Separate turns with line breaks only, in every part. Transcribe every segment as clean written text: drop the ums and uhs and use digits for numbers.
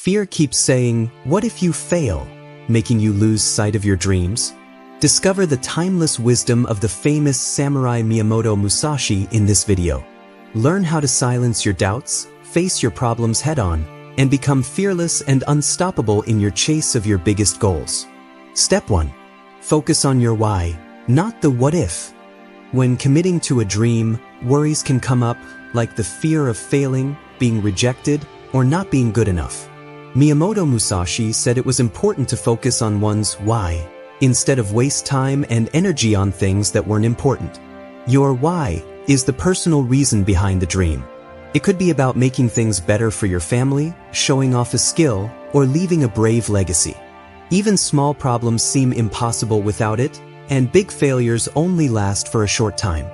Fear keeps saying, "What if you fail?" making you lose sight of your dreams. Discover the timeless wisdom of the famous samurai Miyamoto Musashi in this video. Learn how to silence your doubts, face your problems head-on, and become fearless and unstoppable in your chase of your biggest goals. Step 1. Focus on your why, not the what if. When committing to a dream, worries can come up, like the fear of failing, being rejected, or not being good enough. Miyamoto Musashi said it was important to focus on one's why, instead of waste time and energy on things that weren't important. Your why is the personal reason behind the dream. It could be about making things better for your family, showing off a skill, or leaving a brave legacy. Even small problems seem impossible without it, and big failures only last for a short time.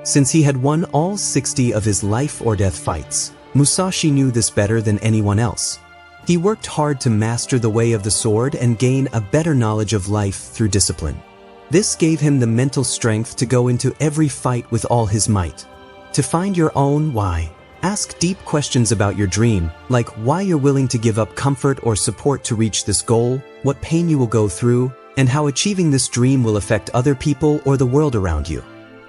Since he had won all 60 of his life-or-death fights, Musashi knew this better than anyone else. He worked hard to master the way of the sword and gain a better knowledge of life through discipline. This gave him the mental strength to go into every fight with all his might. To find your own why, ask deep questions about your dream, like why you're willing to give up comfort or support to reach this goal, what pain you will go through, and how achieving this dream will affect other people or the world around you.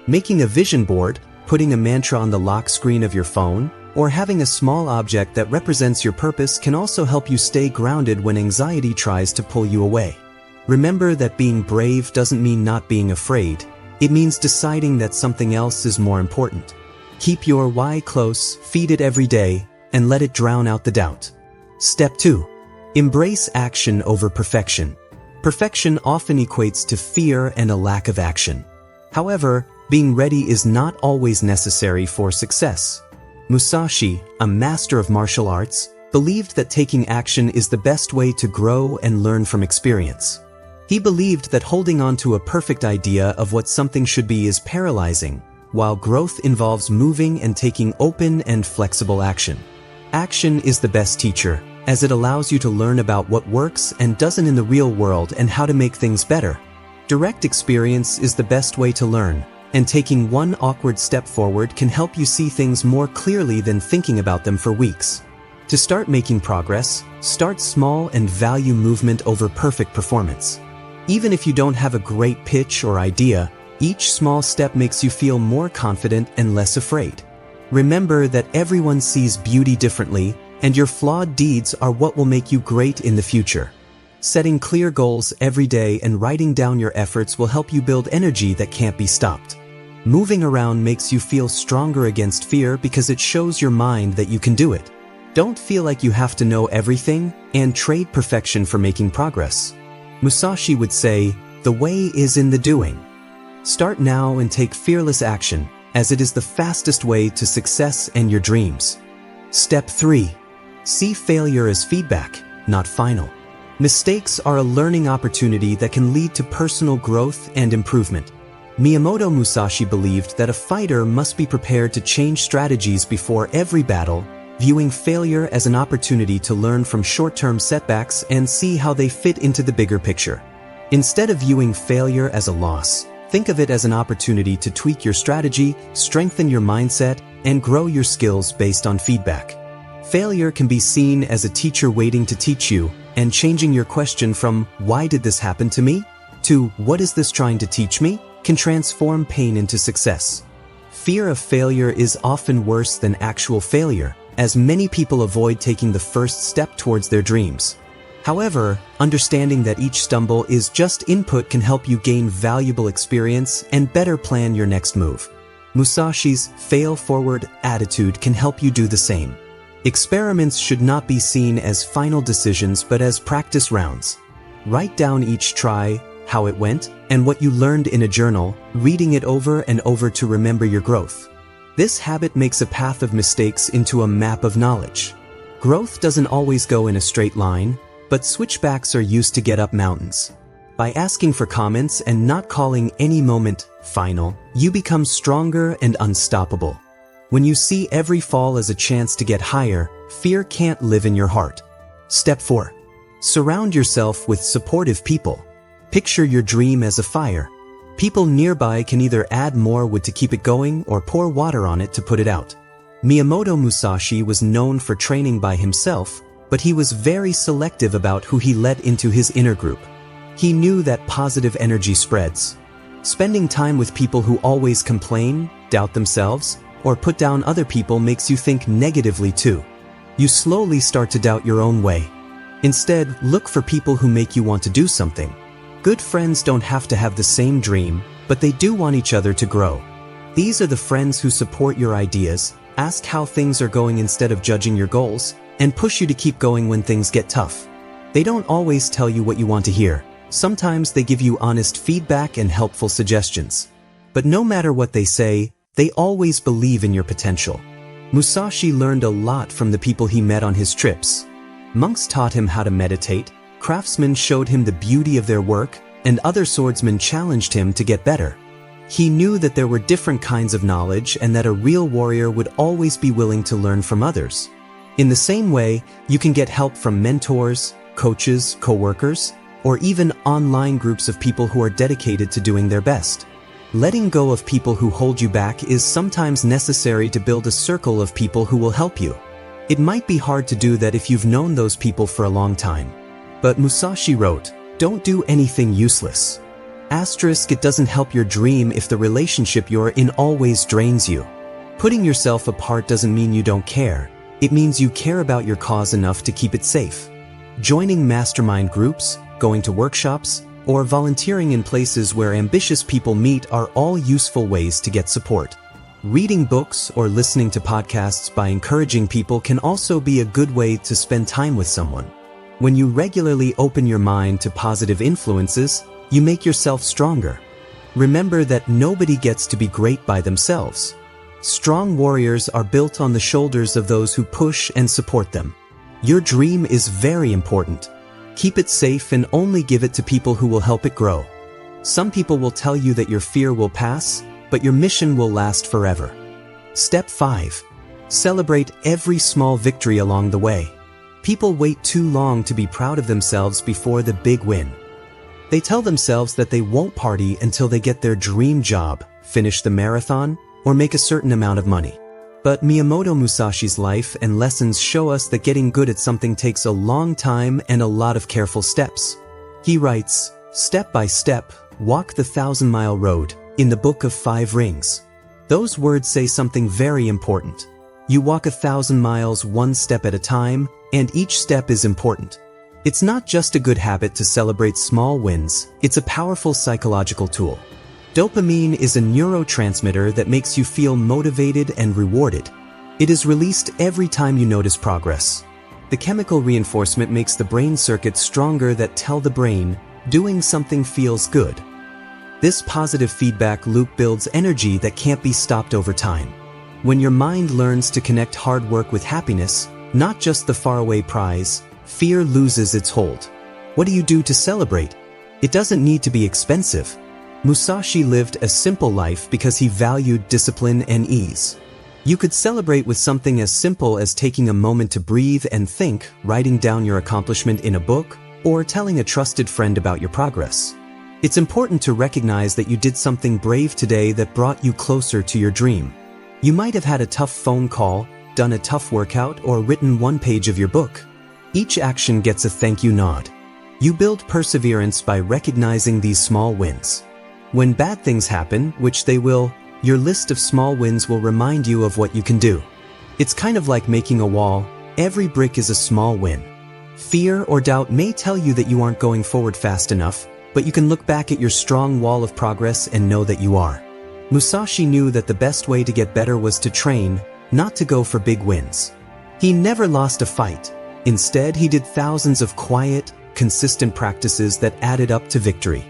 Making a vision board, putting a mantra on the lock screen of your phone, or having a small object that represents your purpose can also help you stay grounded when anxiety tries to pull you away. Remember that being brave doesn't mean not being afraid. It means deciding that something else is more important. Keep your why close, feed it every day, and let it drown out the doubt. Step 2. Embrace action over perfection. Perfection often equates to fear and a lack of action. However, being ready is not always necessary for success. Musashi, a master of martial arts, believed that taking action is the best way to grow and learn from experience. He believed that holding on to a perfect idea of what something should be is paralyzing, while growth involves moving and taking open and flexible action. Action is the best teacher, as it allows you to learn about what works and doesn't in the real world and how to make things better. Direct experience is the best way to learn, and taking one awkward step forward can help you see things more clearly than thinking about them for weeks. To start making progress, start small and value movement over perfect performance. Even if you don't have a great pitch or idea, each small step makes you feel more confident and less afraid. Remember that everyone sees beauty differently, and your flawed deeds are what will make you great in the future. Setting clear goals every day and writing down your efforts will help you build energy that can't be stopped. Moving around makes you feel stronger against fear because it shows your mind that you can do it. Don't feel like you have to know everything, and trade perfection for making progress. Musashi would say, "The way is in the doing." Start now and take fearless action, as it is the fastest way to success and your dreams. Step 3. See failure as feedback, not final. Mistakes are a learning opportunity that can lead to personal growth and improvement. Miyamoto Musashi believed that a fighter must be prepared to change strategies before every battle, viewing failure as an opportunity to learn from short-term setbacks and see how they fit into the bigger picture. Instead of viewing failure as a loss, think of it as an opportunity to tweak your strategy, strengthen your mindset, and grow your skills based on feedback. Failure can be seen as a teacher waiting to teach you, and changing your question from "Why did this happen to me?" to "What is this trying to teach me?" can transform pain into success. Fear of failure is often worse than actual failure, as many people avoid taking the first step towards their dreams. However, understanding that each stumble is just input can help you gain valuable experience and better plan your next move. Musashi's fail-forward attitude can help you do the same. Experiments should not be seen as final decisions but as practice rounds. Write down each try, how it went, and what you learned in a journal, reading it over and over to remember your growth. This habit makes a path of mistakes into a map of knowledge. Growth doesn't always go in a straight line, but switchbacks are used to get up mountains. By asking for comments and not calling any moment final, you become stronger and unstoppable. When you see every fall as a chance to get higher, fear can't live in your heart. Step 4. Surround yourself with supportive people. Picture your dream as a fire. People nearby can either add more wood to keep it going or pour water on it to put it out. Miyamoto Musashi was known for training by himself, but he was very selective about who he let into his inner group. He knew that positive energy spreads. Spending time with people who always complain, doubt themselves, or put down other people makes you think negatively too. You slowly start to doubt your own way. Instead, look for people who make you want to do something. Good friends don't have to have the same dream, but they do want each other to grow. These are the friends who support your ideas, ask how things are going instead of judging your goals, and push you to keep going when things get tough. They don't always tell you what you want to hear. Sometimes they give you honest feedback and helpful suggestions. But no matter what they say, they always believe in your potential. Musashi learned a lot from the people he met on his trips. Monks taught him how to meditate, craftsmen showed him the beauty of their work, and other swordsmen challenged him to get better. He knew that there were different kinds of knowledge and that a real warrior would always be willing to learn from others. In the same way, you can get help from mentors, coaches, co-workers, or even online groups of people who are dedicated to doing their best. Letting go of people who hold you back is sometimes necessary to build a circle of people who will help you. It might be hard to do that if you've known those people for a long time. But Musashi wrote, "Don't do anything useless." It doesn't help your dream if the relationship you're in always drains you. Putting yourself apart doesn't mean you don't care. It means you care about your cause enough to keep it safe. Joining mastermind groups, going to workshops, or volunteering in places where ambitious people meet are all useful ways to get support. Reading books or listening to podcasts by encouraging people can also be a good way to spend time with someone. When you regularly open your mind to positive influences, you make yourself stronger. Remember that nobody gets to be great by themselves. Strong warriors are built on the shoulders of those who push and support them. Your dream is very important. Keep it safe and only give it to people who will help it grow. Some people will tell you that your fear will pass, but your mission will last forever. Step 5. Celebrate every small victory along the way. People wait too long to be proud of themselves before the big win. They tell themselves that they won't party until they get their dream job, finish the marathon, or make a certain amount of money. But Miyamoto Musashi's life and lessons show us that getting good at something takes a long time and a lot of careful steps. He writes, "Step by step, walk the 1,000-mile road," in the Book of 5 Rings. Those words say something very important. You walk 1,000 miles one step at a time, and each step is important. It's not just a good habit to celebrate small wins, it's a powerful psychological tool. Dopamine is a neurotransmitter that makes you feel motivated and rewarded. It is released every time you notice progress. The chemical reinforcement makes the brain circuits stronger that tell the brain, doing something feels good. This positive feedback loop builds energy that can't be stopped over time. When your mind learns to connect hard work with happiness, not just the faraway prize, fear loses its hold. What do you do to celebrate? It doesn't need to be expensive. Musashi lived a simple life because he valued discipline and ease. You could celebrate with something as simple as taking a moment to breathe and think, writing down your accomplishment in a book, or telling a trusted friend about your progress. It's important to recognize that you did something brave today that brought you closer to your dream. You might have had a tough phone call, done a tough workout, or written one page of your book. Each action gets a thank you nod. You build perseverance by recognizing these small wins. When bad things happen, which they will, your list of small wins will remind you of what you can do. It's kind of like making a wall. Every brick is a small win. Fear or doubt may tell you that you aren't going forward fast enough, but you can look back at your strong wall of progress and know that you are. Musashi knew that the best way to get better was to train, not to go for big wins. He never lost a fight. Instead, he did thousands of quiet, consistent practices that added up to victory.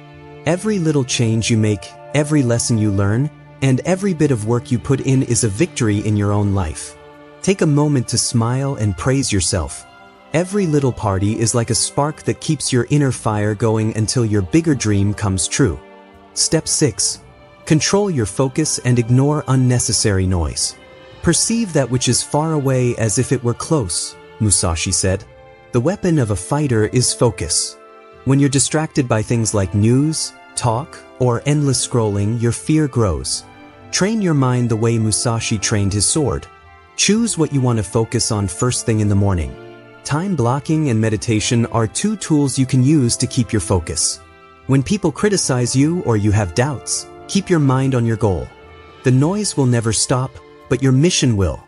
Every little change you make, every lesson you learn, and every bit of work you put in is a victory in your own life. Take a moment to smile and praise yourself. Every little party is like a spark that keeps your inner fire going until your bigger dream comes true. Step 6. Control your focus and ignore unnecessary noise. Perceive that which is far away as if it were close, Musashi said. The weapon of a fighter is focus. When you're distracted by things like news, talk, or endless scrolling, your fear grows. Train your mind the way Musashi trained his sword. Choose what you want to focus on first thing in the morning. Time blocking and meditation are two tools you can use to keep your focus. When people criticize you or you have doubts, keep your mind on your goal. The noise will never stop, but your mission will.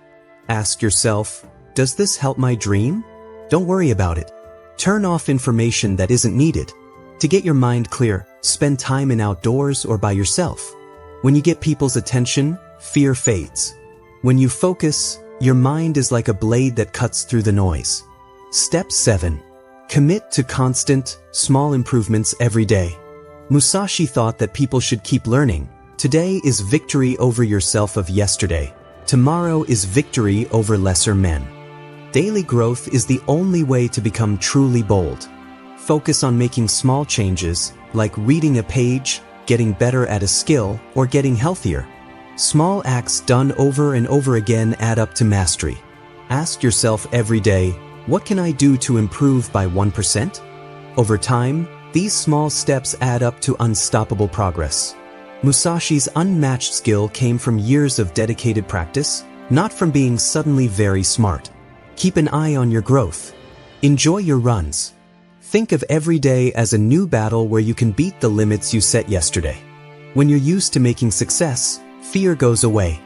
Ask yourself, does this help my dream? Don't worry about it. Turn off information that isn't needed. To get your mind clear, spend time in outdoors or by yourself. When you get people's attention, fear fades. When you focus, your mind is like a blade that cuts through the noise. Step 7. Commit to constant, small improvements every day. Musashi thought that people should keep learning. Today is victory over yourself of yesterday. Tomorrow is victory over lesser men. Daily growth is the only way to become truly bold. Focus on making small changes, like reading a page, getting better at a skill, or getting healthier. Small acts done over and over again add up to mastery. Ask yourself every day, what can I do to improve by 1%? Over time, these small steps add up to unstoppable progress. Musashi's unmatched skill came from years of dedicated practice, not from being suddenly very smart. Keep an eye on your growth. Enjoy your runs. Think of every day as a new battle where you can beat the limits you set yesterday. When you're used to making success, fear goes away.